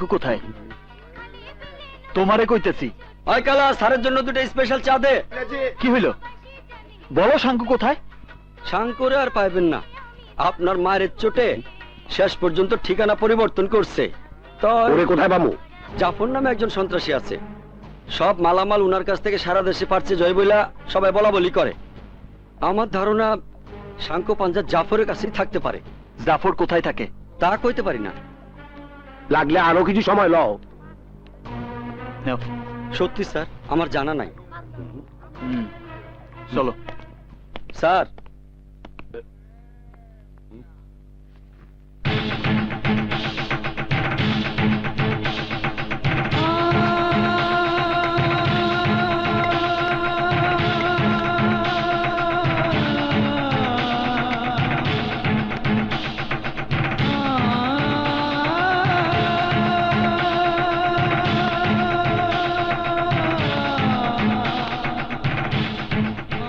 শাঙ্কু কোথায়? তোমারে কইতেছি। ওই কালা স্যারের জন্য দুটো স্পেশাল চা দে। কি হইল বলো, শাঙ্কু কোথায়? শাঙ্কুরে আর পাইবেন না, আপনার মায়ের চোটে শেষ পর্যন্ত ঠিকানা পরিবর্তন করছে। তো ওরে কোথায় পামু? জাফর নামে একজন সন্ত্রাসী আছে, সব মালামাল উনার কাছ থেকে সারা দেশে পারছে জয় বইলা সবাই বলা বলি করে। আমার ধারণা শাঙ্কু পাঞ্জা জাফরের কাছেই থাকতে পারে। জাফর কোথায় থাকে? তা কইতে পারি না। লাগলে আরো কিছু সময় লও। নাও। সত্যি স্যার, আমার জানা নাই। চলো স্যার।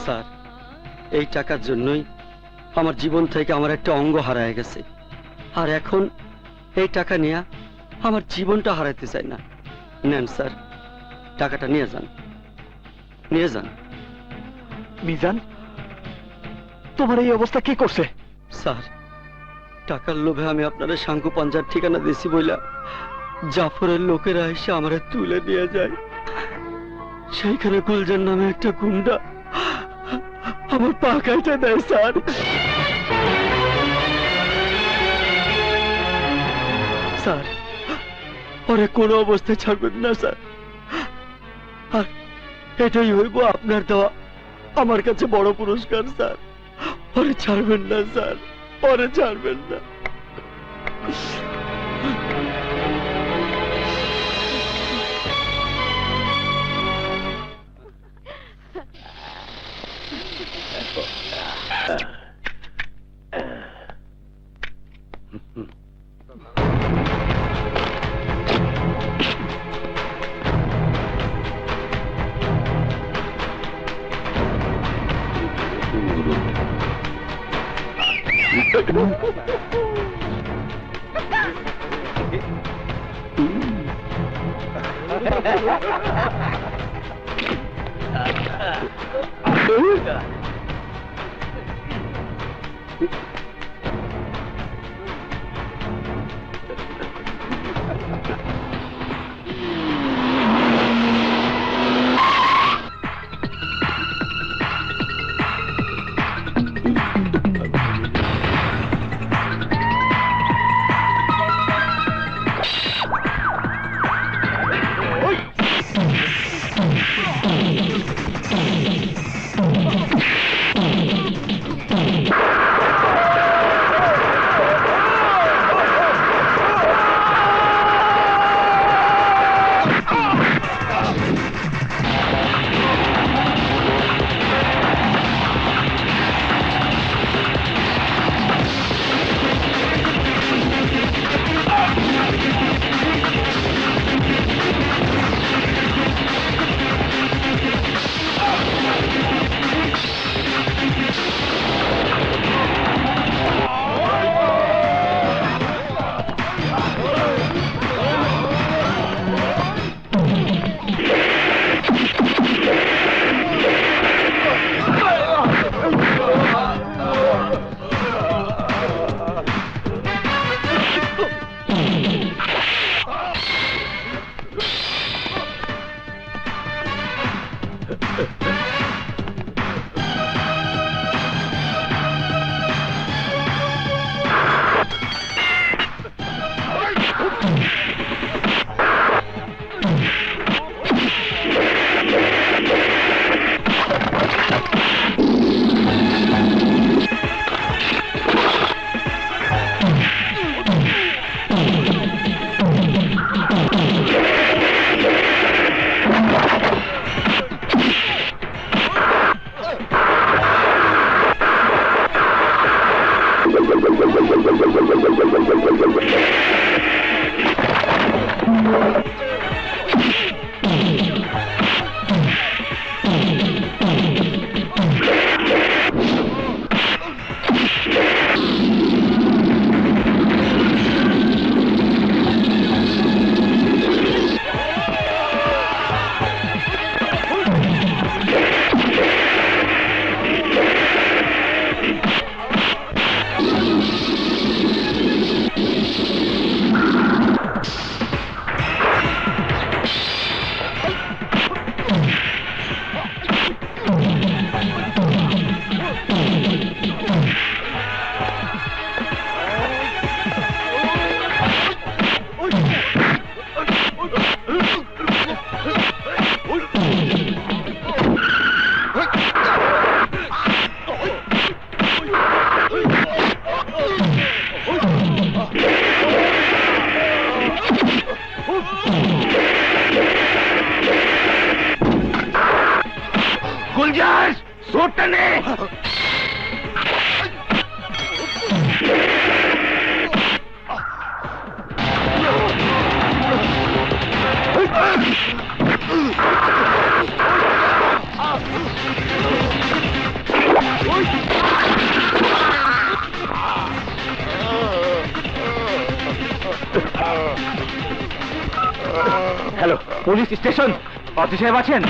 স্যার, এই টাকার জন্যই আমার জীবন থেকে আমার একটা অঙ্গ হারায় গেছে, আর এখন এই টাকা নিয়ে আমার জীবনটা হারাইতে চাই না। নেন স্যার, টাকাটা নিয়ে যান, নিয়ে যান। মিজান, তোমার এই অবস্থা কে করছে? স্যার, টাকার লোভে আমি আপনার শাঙ্কু পাঞ্জার ঠিকানা দিয়েছি বইলা জাফরের লোকেরা এসে আমারে তুলে নিয়ে যায়। সেইখানে গুলজার নামে একটা গুন্ডা আমার পা কাটে দেয় স্যার। স্যার, ওরে কোনো অবস্থায় ছাড়বেন না স্যার, আর এটাই হইব আপনার দেওয়া আমার কাছে বড় পুরস্কার স্যার। ওরে ছাড়বেন না স্যার, ওরে ছাড়বেন না। ব্যাগটা নে। হ্যালো, পুলিশ স্টেশন, অতি সাহেব আছেন?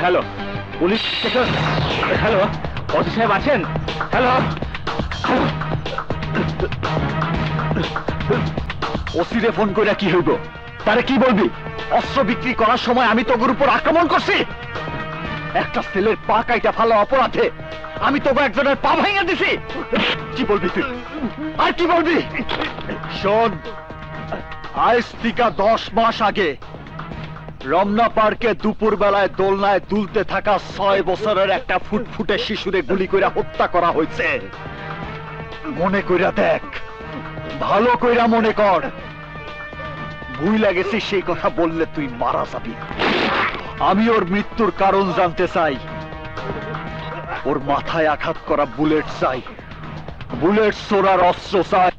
Hello, police station. হ্যালো, অতি সাহেব আছেন? হ্যালো, ওসিরে ফোন করে কি হইব? তারে কি বলবি? অস্ত্র বিক্রি করার সময় আমি তোর উপর আক্রমণ করছি। একটা ছেলের পা কাইটা ফালা অপরাধে আমি তোকে একজনের পা ভেঙে দিছি। কি বলবি তুই? আর কি বলবি? শোন, আজ থেকে 10 মাস আগে রমনা পার্কে দুপুর বেলায় দোলনায় দুলতে থাকা 6 বছরের একটা ফুটফুটে শিশুরে গুলি করে হত্যা করা হয়েছে। মনে কইরা দেখ, ভালো কইরা মনে কর। ভুল লাগেছে সেই কথা বললে তুই মারা যাবি। আমি ওর মৃত্যুর কারণ জানতে চাই। ওর মাথায় আঘাত করা বুলেট চাই, বুলেট ছোড়ার অস্ত্র চাই,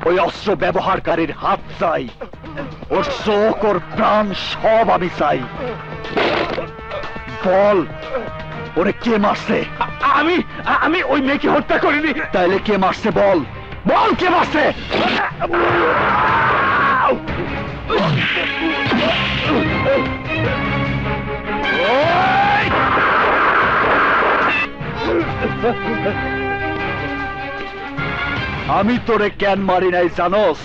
ওই অস্ত্র ব্যবহারকারীর হাত চাই, ওর চোখ, ওর প্রাণ সব আমি চাই। বল, ওরে কে মারছে? আমি আমি ওই মেয়েকে হত্যা করিনি। তাইলে কে মারছে? বল বল, কে মারছে? আমি তোরে কেন মারি নাই জানোস?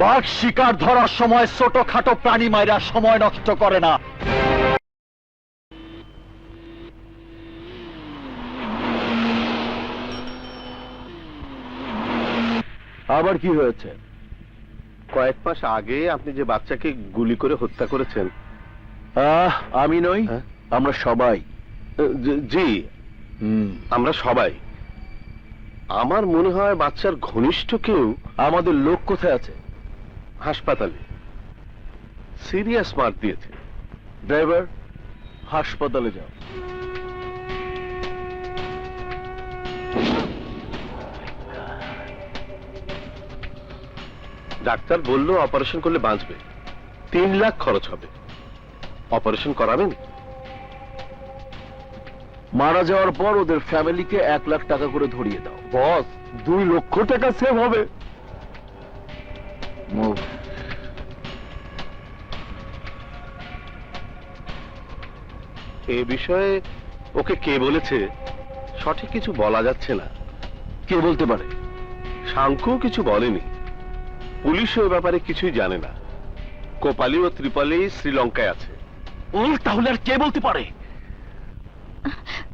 বাঘ শিকার ধরার সময় ছোটখাটো প্রাণী মাইরা সময় নষ্ট করে না। আবার কি হয়েছে? কয়েক মাস আগে আপনি যে বাচ্চাকে গুলি করে হত্যা করেছেন। আমি নই, আমরা সবাই। জি, আমরা সবাই। আমার মনে হয় বাচ্চার ঘনিষ্ঠ কেউ। আমাদের লোক কোথায় আছে? হাসপাতালে সিরিয়াস মার দিয়েছে। ড্রাইভার, হাসপাতালে যাও। ডাক্তার বলল অপারেশন করলে বাঁচবে। 3 লাখ খরচ হবে। অপারেশন করাবেন? মারা যাওয়ার পর ওদের ফ্যামিলিকে 1 লাখ টাকা করে ধরিয়ে দাও। বস, 2 লক্ষ টাকা সেভ হবে। এ বিষয়ে ওকে কে বলেছে সঠিক কিছু বলা যাচ্ছে না। কে বলতে পারে? শাঙ্কুও কিছু বলেনি। পুলিশও এ ব্যাপারে কিছুই জানে না। কোপালি ও ত্রিপালি শ্রীলঙ্কায় আছে। তাহলে আর কে বলতে পারে?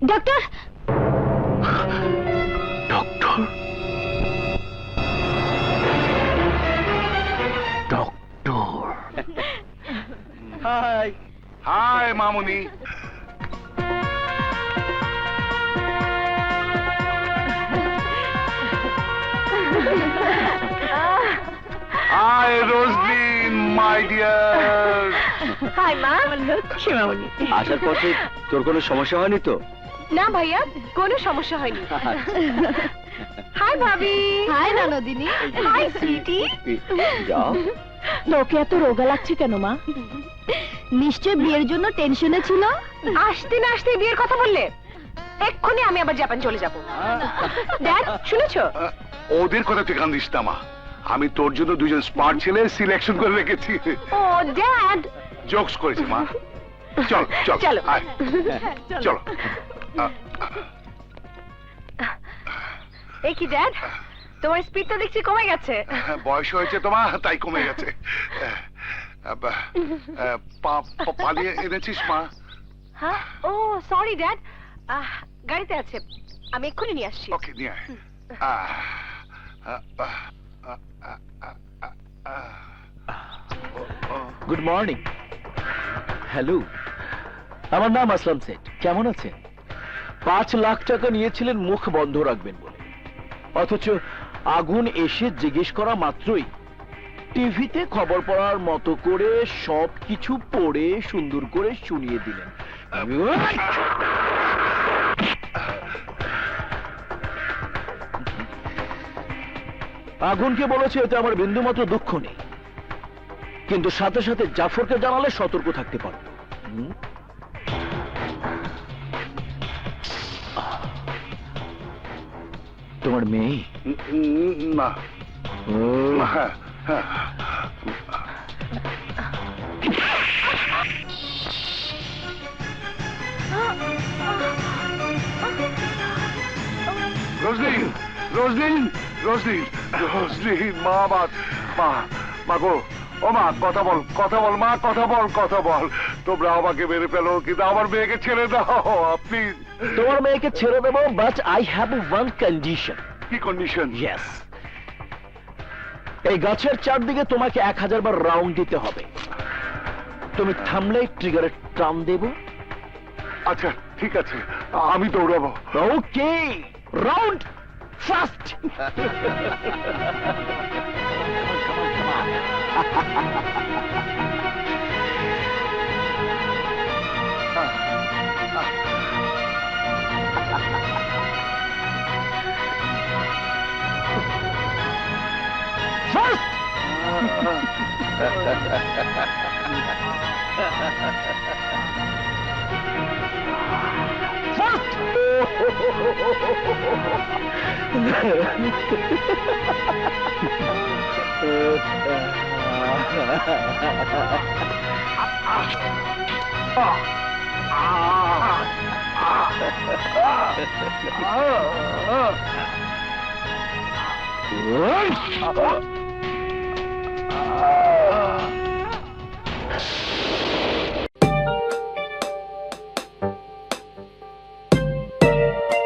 Doctor, doctor, doctor. Hi hi মামুনি। Hi Roslyn my dear. Hi মা। লক্ষ্মী মামনি। আসার পথে তোর কোনো সমস্যা হয়নি তো? না ভাইয়া, কোনো সমস্যা হয়নি। হাই ভাবি। হাই ননদিনী। হাই সুইটি। যাও। তোকে এত রোগা লাগছে কেন মা? নিশ্চয় বিয়ের জন্য টেনশনে ছিল। আসতে না আসতে বিয়ের কথা বললে, এক্ষুনি আমি আবার জাপান চলে যাব। ড্যাড, শুনেছো? ওদের কথা তুই কান দিস না মা। আমি তোর জন্য 2জন স্মার্ট ছেলে সিলেকশন করে রেখেছি। ও ড্যাড। জোকস করেছি মা। চল চল চলো। আয়, চলো। এই কি ড্যাড, তোমার স্পিড তো দেখছি কমে গেছে। বয়স হয়েছে তোমার, তাই কমে গেছে। পালিয়ে এনেছিস মা? হ্যাঁ? ও সরি ড্যাড, গাড়িতে আছে, আমি এক্ষুনি নিয়ে আসছি। ওকে নিয়ে আয়। Good morning. হ্যালো, আমার নাম আসলাম সেঠ। কেমন আছেন? 5 লাখ টাকা নিয়েছিলেন মুখ বন্ধ রাখবেন বলে, অথচ আগুন এসে জিজ্ঞেস করা মাত্রই টিভিতে খবর পড়ার মতো করে সবকিছু পড়ে সুন্দর করে শুনিয়ে দিলেন। আগুনকে বলেছে এতে আমার বিন্দুমাত্র দুঃখ নেই, কিন্তু সাথে সাথে জাফরকে জানালে সতর্ক থাকতে পারো। তোমার মেয়ে? না হ্যাঁ, হ্যাঁ। রোজলিন, রোজলিন, রোজলিন, রোজলিন, মা গো, ও মা, কথা বল, কথা বল মা, কথা বল, কথা বল। তোমরা আমাকে মেরে ফেলো, কিন্তু আমার মেয়েকে ছেড়ে দাও প্লিজ। তোমার মেয়েকে ছেড়ে দেবো, but I have one condition. কি কন্ডিশন? ইয়েস, এই গাছের চারদিকে তোমাকে 1000 বার রাউন্ড দিতে হবে। তুমি থামলে ট্রিগারে টান দেব। আচ্ছা ঠিক আছে, আমি দৌড়াবো। ওকে, রাউন্ড ফাস্ট।